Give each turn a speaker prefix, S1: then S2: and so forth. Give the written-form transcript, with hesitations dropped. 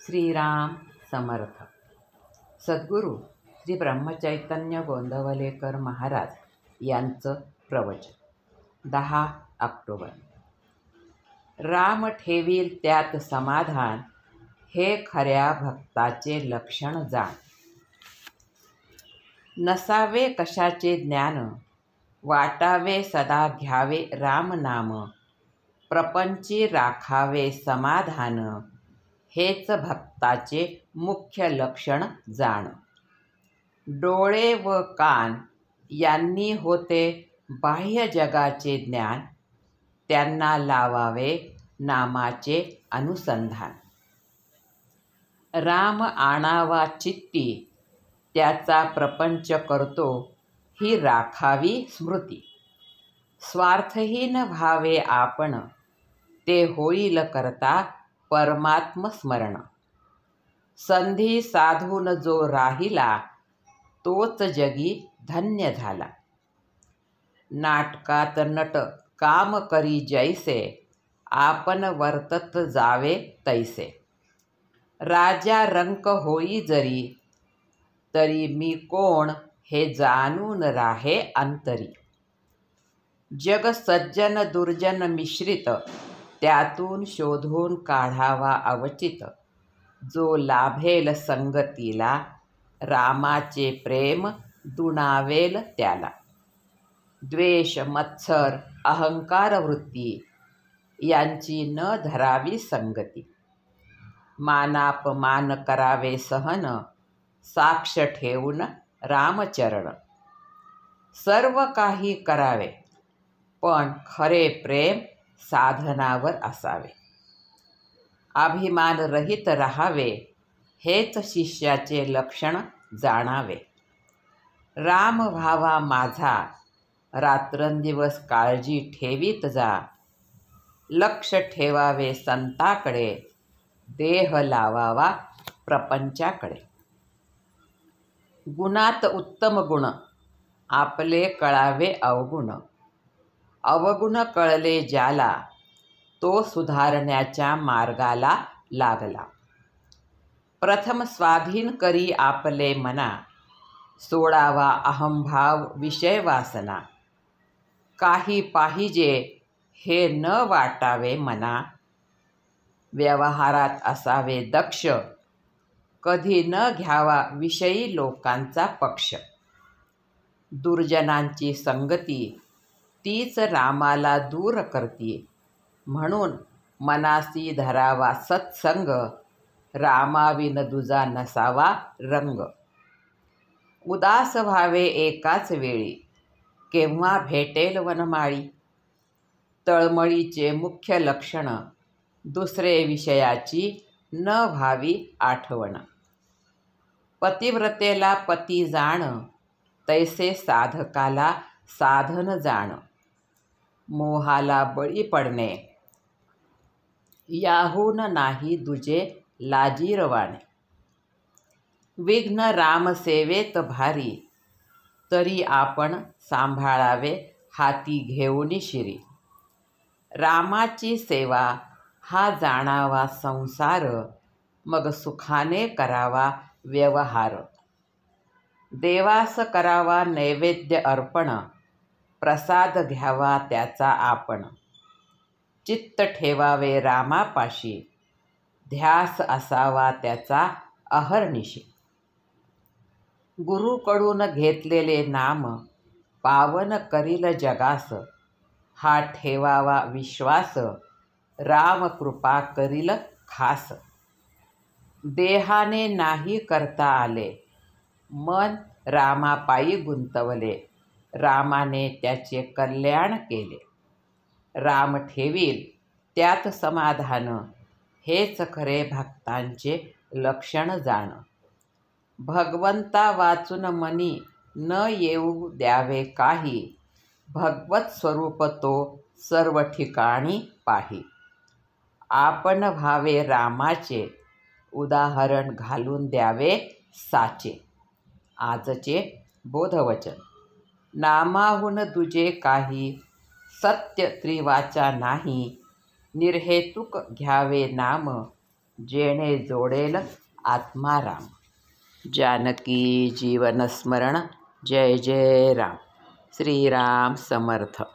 S1: श्रीराम समर्थ. सद्गुरू श्री ब्रह्मचैतन्य गोंदवलेकर महाराज यांचं प्रवचन. 10 ऑक्टोबर. राम ठेवील त्यात समाधान, हे खऱ्या भक्ताचे लक्षण जाण. नसावे कशाचे ज्ञान, वाटावे सदा घ्यावे राम नाम. प्रपंची राखावे समाधान, हेच भक्ताचे मुख्य लक्षण जाण. डोळे व कान यांनी होते बाह्य जगाचे ज्ञान, त्यांना लावावे नामाचे अनुसंधान. राम आणावा चित्ती, त्याचा प्रपंच करतो ही राखावी स्मृती. स्वार्थहीन व्हावे आपण, ते होईल करता परमात्म स्मरण. संधी साधून जो राहिला, तोच जगी धन्य झाला. नाटकात नट काम करी जैसे, आपण वर्तत जावे तैसे. राजा रंक होई जरी, तरी मी कोण हे जाणून राहे अंतरी. जग सज्जन दुर्जन मिश्रित, त्यातून शोधून काढावा अवचित. जो लाभेल संगतीला, रामाचे प्रेम दुणावेल त्याला. द्वेष मत्सर अहंकार वृत्ती, यांची न धरावी संगती. मानापमान करावे सहन, साक्ष ठेवून रामचरण. सर्व काही करावे, पण खरे प्रेम साधनावर असावे. अभिमान रहित राहावे, हेच शिष्याचे लक्षण जाणावे. राम व्हावा माझा, रात्रंदिवस काळजी ठेवीत जा. लक्ष ठेवावे संताकडे, देह लावावा प्रपंचाकडे. गुणात उत्तम गुण, आपले कळावे अवगुण. अवगुण कळले ज्याला, तो सुधारण्याच्या मार्गाला लागला. प्रथम स्वाधीन करी आपले मना, सोडावा अहंभाव विषय वासना. काही पाहिजे हे न वाटावे मना, व्यवहारात असावे दक्ष. कधी न घ्यावा विषयी लोकांचा पक्ष. दुर्जनांची संगती, तीच रामाला दूर करती. म्हणून मनासी धरावा सत्संग, रामाविन दुजा नसावा रंग. उदास व्हावे एकाच वेळी, केव्हा भेटेल वनमाळी. तळमळीचे मुख्य लक्षण, दुसरे विषयाची न व्हावी आठवण. पतिव्रतेला पती जाण, तैसे साधकाला साधन जाण. मोहाला बळी पडणे, याहून नाही दुजे लाजीरवाणे. विघ्न रामसेवेत भारी, तरी आपण सांभाळावे हाती घेऊनी शिरी. रामाची सेवा हा जाणावा संसार, मग सुखाने करावा व्यवहार. देवास करावा नैवेद्य अर्पण, प्रसाद घ्यावा त्याचा आपण. चित्त ठेवावे रामापाशी, ध्यास असावा त्याचा अहर्निशी. गुरुकडून घेतलेले नाम, पावन करील जगास. हा ठेवावा विश्वास, राम कृपा करील खास. देहाने नाही करता आले, मन रामापायी गुंतवले. रामाने त्याचे कल्याण केले. राम ठेवील त्यात समाधान, हेच खरे भक्तांचे लक्षण जाण. भगवंता वाचून मनी न येऊ द्यावे काही, भगवत स्वरूप तो सर्व ठिकाणी पाही. आपण व्हावे रामाचे, उदाहरण घालून द्यावे साचे. आजचे बोधवचन. नामाहून दुजे काही, सत्य त्रिवाचा नाही. निर्हेतुक घ्यावे नाम, जेणे जोडेल आत्माराम. जानकी जीवनस्मरण. जय जय राम. श्रीराम समर्थ.